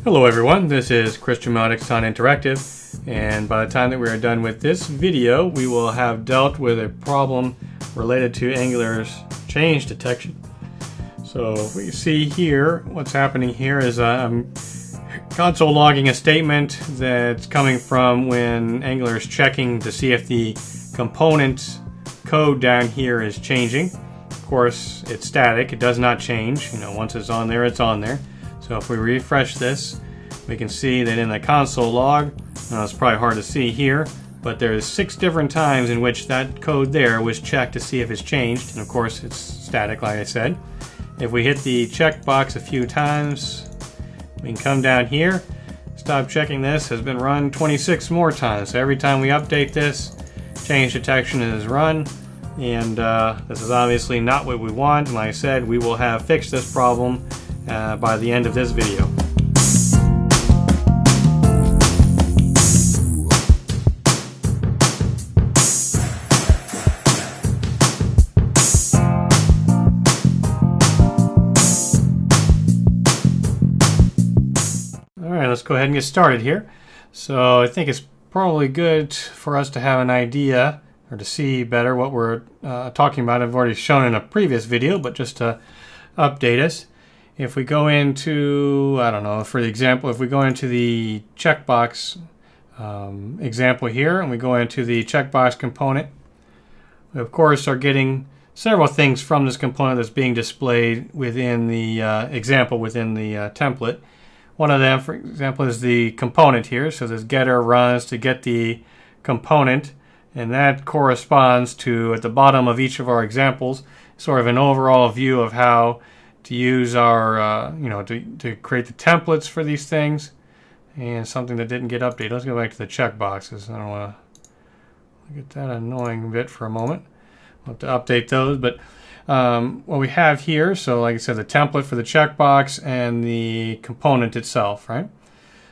Hello everyone, this is Christian Modics on Interactive, and by the time that we are done with this video, we will have dealt with a problem related to Angular's change detection. So we see here, what's happening here is I'm console logging a statement that's coming from when Angular is checking to see if the component code down here is changing. Of course, it's static, it does not change. Once it's on there, it's on there. So if we refresh this, we can see that in the console log, it's probably hard to see here, but there's 6 different times in which that code there was checked to see if it's changed. And of course, it's static, like I said. If we hit the checkbox a few times, we can come down here. Stop checking this has been run 26 more times. So every time we update this, change detection is run. And this is obviously not what we want. And like I said, we will have fixed this problem by the end of this video. Alright, let's go ahead and get started here. So I think it's probably good for us to have an idea or to see better what we're talking about. I've already shown in a previous video, but just to update us. If we go into, I don't know, for the example, if we go into the checkbox example here, and we go into the checkbox component, we of course are getting several things from this component that's being displayed within the example within the template. One of them, for example, is the component here. So this getter runs to get the component, and that corresponds to, at the bottom of each of our examples, sort of an overall view of how to use our, to create the templates for these things, and something that didn't get updated. Let's go back to the checkboxes. I don't want to get that annoying bit for a moment. We'll have to update those, but what we have here, so like I said, the template for the checkbox and the component itself, right?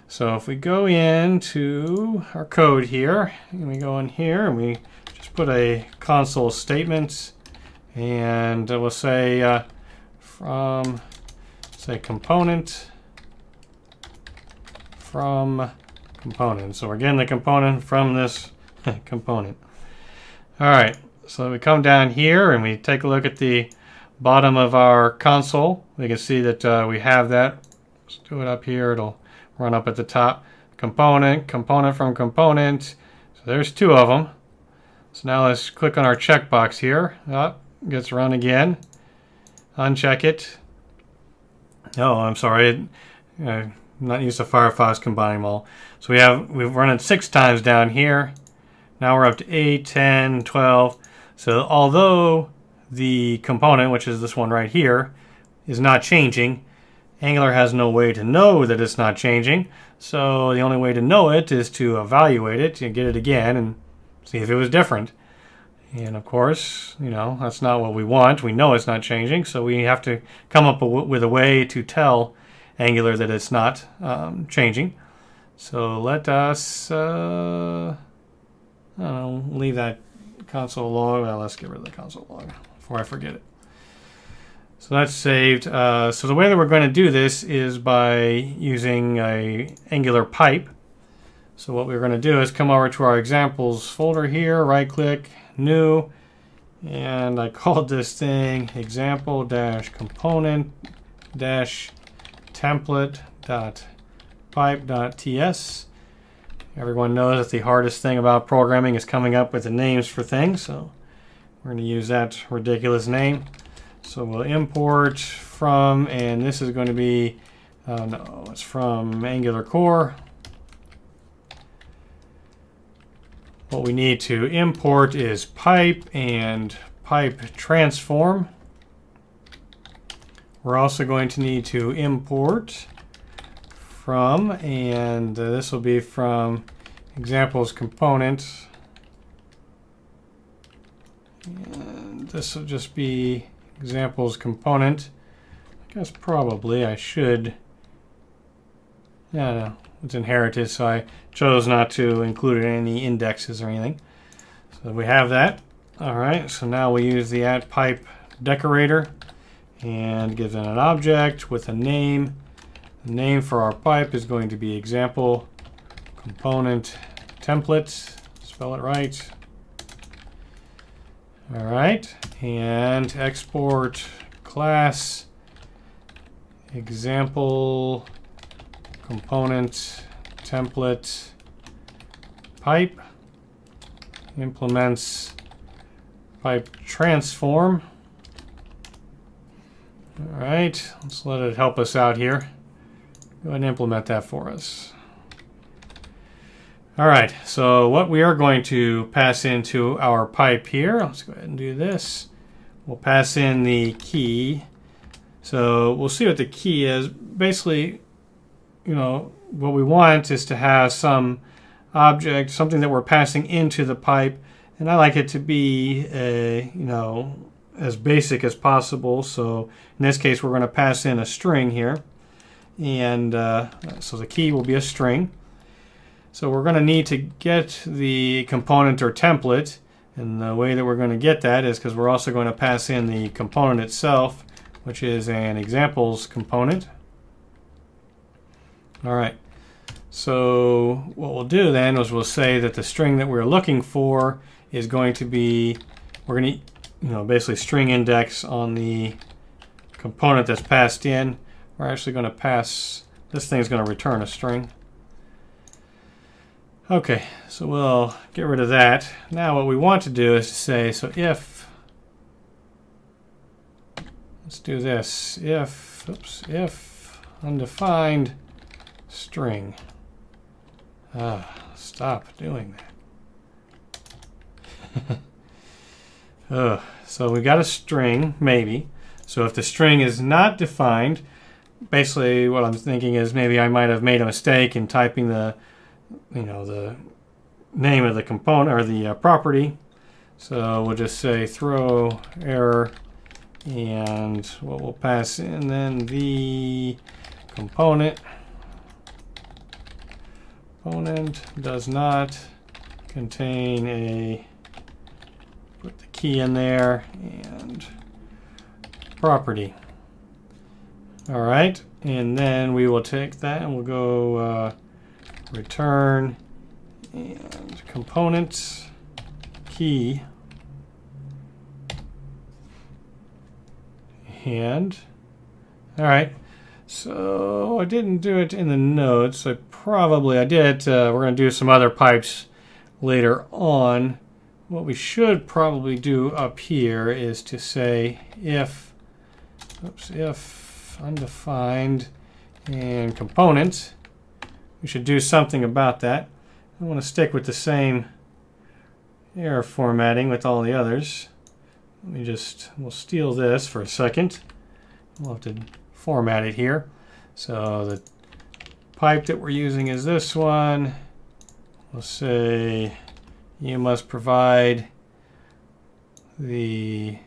So if we go into our code here, and we go in here, and we just put a console statement, and we'll say from, say, component from component. So we're getting the component from this component. All right, so we come down here and we take a look at the bottom of our console. We can see that we have that. Let's do it up here. It'll run up at the top. Component from component. So there's 2 of them. So now let's click on our checkbox here. Gets run again. Uncheck it. Oh, I'm sorry. I'm not used to Firefox combining them all. So we've run it 6 times down here. Now we're up to 8, 10, 12. So although the component, which is this one right here, is not changing, Angular has no way to know that it's not changing. So the only way to know it is to evaluate it and get it again and see if it was different. And of course, that's not what we want. We know it's not changing, so we have to come up with a way to tell Angular that it's not changing. So let us, leave that console log. Well, let's get rid of the console log before I forget it. So that's saved. So the way that we're going to do this is by using a Angular pipe. So what we're going to do is come over to our examples folder here, right-click, new, and I called this thing example-component-template.pipe.ts. Everyone knows that the hardest thing about programming is coming up with the names for things, so we're going to use that ridiculous name. So we'll import from, and this is going to be, no, it's from Angular Core. What we need to import is pipe and pipe transform. We're also going to need to import from, and this will be from examples component. And this will just be examples component. I guess probably I should, no, it's inherited, so I chose not to include any indexes or anything. So we have that. All right, so now we use the @pipe decorator and give it an object with a name. The name for our pipe is going to be example component template. Spell it right. All right, and export class example component template pipe implements pipe transform. All right, let's let it help us out here. Go ahead and implement that for us. All right, so what we are going to pass into our pipe here, let's go ahead and do this. We'll pass in the key. So we'll see what the key is. Basically, you know, what we want is to have some object, something that we're passing into the pipe, and I like it to be you know, as basic as possible. So in this case, we're going to pass in a string here, and so the key will be a string. So we're going to need to get the component or template, and the way that we're going to get that is because we're also going to pass in the component itself, which is an examples component. All right, so what we'll do then is we'll say that the string that we're looking for is going to be, we're going to, you know, basically string index on the component that's passed in. We're actually going to pass, this thing's going to return a string. Okay, so we'll get rid of that. Now what we want to do is to say, so if, let's do this, if undefined string. Stop doing that. So we got a string, maybe. So if the string is not defined, basically what I'm thinking is maybe I might have made a mistake in typing the, you know, the name of the component or the property. So we'll just say throw error, and what we'll pass in then the component does not contain a, put the key in there, and property. All right, and then we will take that and we'll go return and components key, and all right, so I didn't do it in the notes. I did. We're going to do some other pipes later on. What we should probably do up here is to say if undefined and component. We should do something about that. I want to stick with the same error formatting with all the others. We'll steal this for a second. We'll have to format it here. So the pipe that we're using is this one. We'll say you must provide the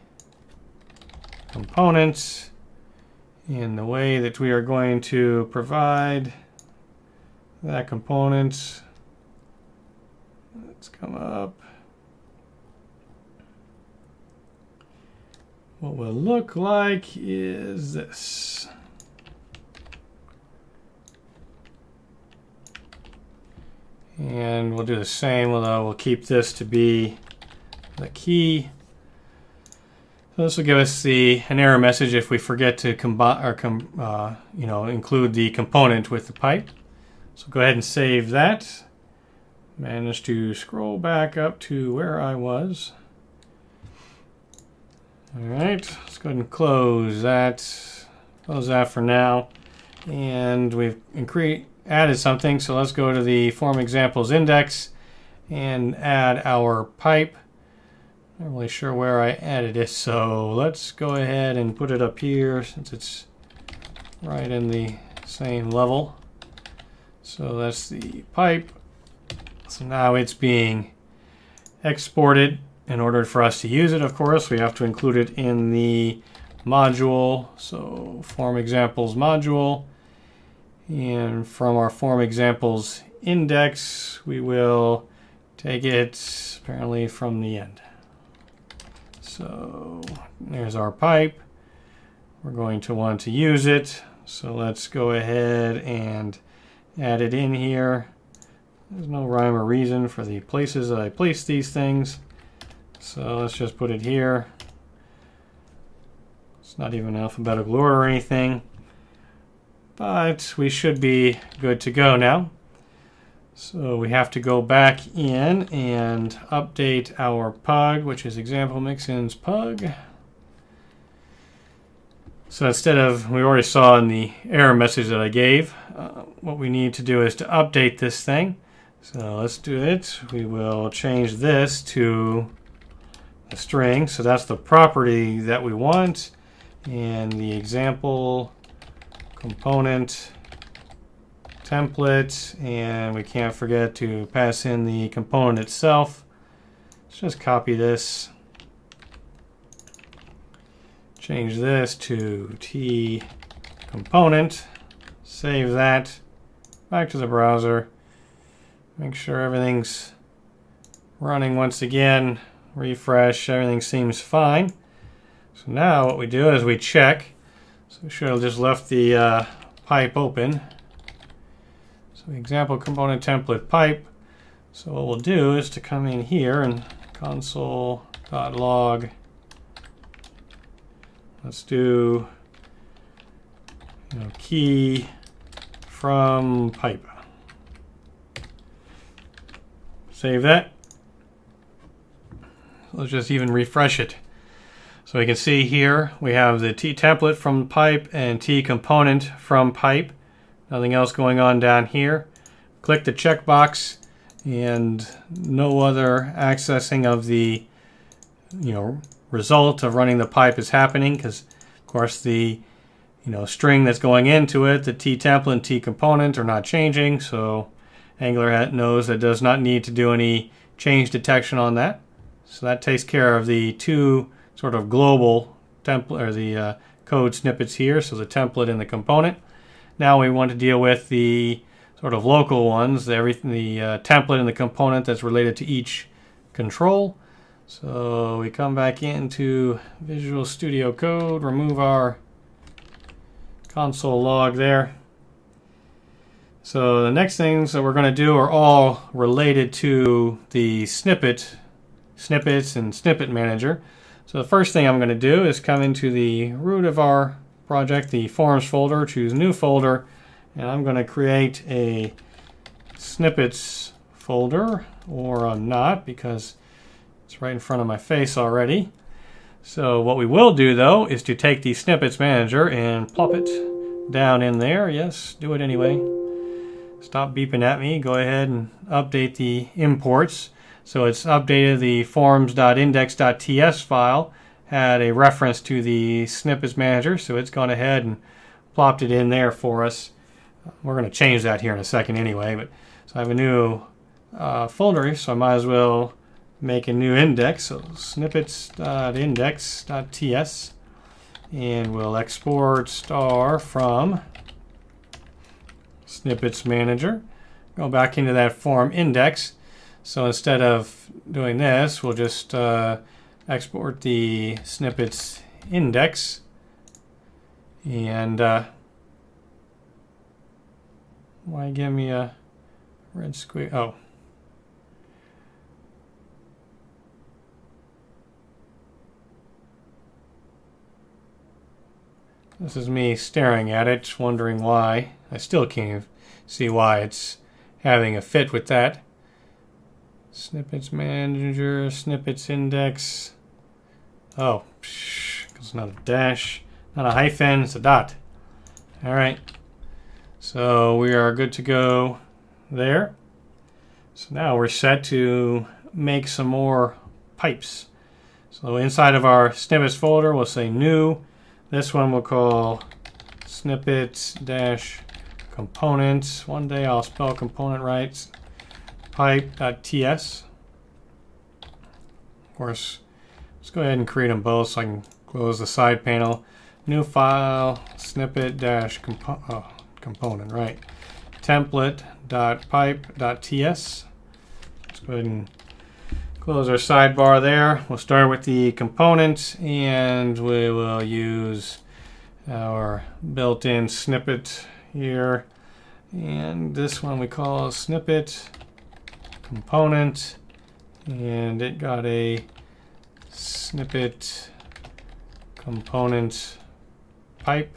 components in the way that we are going to provide that component. Let's come up. What will look like is this. And we'll do the same, although we'll keep this to be the key. So this will give us an error message if we forget to combine or include the component with the pipe. So go ahead and save that. Managed to scroll back up to where I was. All right, let's go ahead and close that. Close that for now. And we've added something, so let's go to the form examples index and add our pipe. Not really sure where I added it, so let's go ahead and put it up here since it's right in the same level. So that's the pipe. So now it's being exported. In order for us to use it, of course, we have to include it in the module. So form examples module. And from our form examples index, we will take it apparently from the end. So there's our pipe. We're going to want to use it. So let's go ahead and add it in here. There's no rhyme or reason for the places that I place these things. So let's just put it here. It's not even alphabetical order or anything. But we should be good to go now. So we have to go back in and update our pug, which is example mixins pug. So instead of, we already saw in the error message that I gave, what we need to do is to update this thing. So let's do it. We will change this to a string. So that's the property that we want. And the example component template, and we can't forget to pass in the component itself. Let's just copy this. Change this to T component. Save that. Back to the browser. Make sure everything's running once again. Refresh. Everything seems fine. So now what we do is we check. So we should have just left the pipe open. So example component template pipe. So what we'll do is to come in here and console.log. Let's do key from pipe. Save that. Let's just even refresh it. So we can see here we have the T template from pipe and T component from pipe. Nothing else going on down here. Click the checkbox and no other accessing of the result of running the pipe is happening, because of course the string that's going into it, the T template and T component, are not changing, so Angular knows that it does not need to do any change detection on that. So that takes care of the two sort of global template, or the code snippets here, so the template and the component. Now we want to deal with the sort of local ones, the template and the component that's related to each control. So we come back into Visual Studio Code, remove our console log there. So the next things that we're going to do are all related to the snippets and snippet manager. So the first thing I'm going to do is come into the root of our project, the forms folder, choose new folder, and I'm going to create a snippets folder, or I'm not, because it's right in front of my face already. So what we will do though is to take the snippets manager and plop it down in there. Yes, do it anyway. Stop beeping at me. Go ahead and update the imports. So it's updated the forms.index.ts file, had a reference to the snippets manager, so it's gone ahead and plopped it in there for us. We're going to change that here in a second anyway. But so I have a new folder, so I might as well make a new index. So snippets.index.ts, and we'll export star from snippets manager. Go back into that form index. So instead of doing this, we'll just export the snippets index, and why give me a red square? Oh. This is me staring at it, wondering why. I still can't see why it's having a fit with that. Snippets manager, snippets index. Oh, it's not a dash, not a hyphen, it's a dot. All right. So we are good to go there. So now we're set to make some more pipes. So inside of our snippets folder, we'll say new. This one we'll call snippets-components. One day I'll spell component right. Pipe.ts. Of course, let's go ahead and create them both so I can close the side panel. New file, snippet-component, right. Template.pipe.ts. Let's go ahead and close our sidebar there. We'll start with the component, and we will use our built-in snippet here. And this one we call snippet component, and it got a snippet component pipe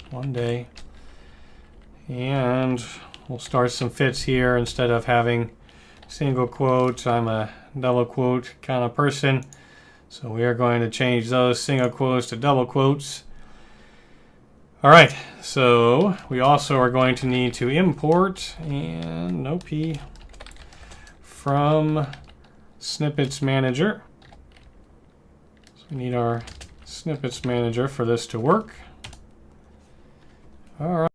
one day. And we'll start some fits here. Instead of having single quotes, I'm a double quote kind of person, so we are going to change those single quotes to double quotes. All right, so we also are going to need to import, and no P, from snippets manager. So we need our snippets manager for this to work. All right.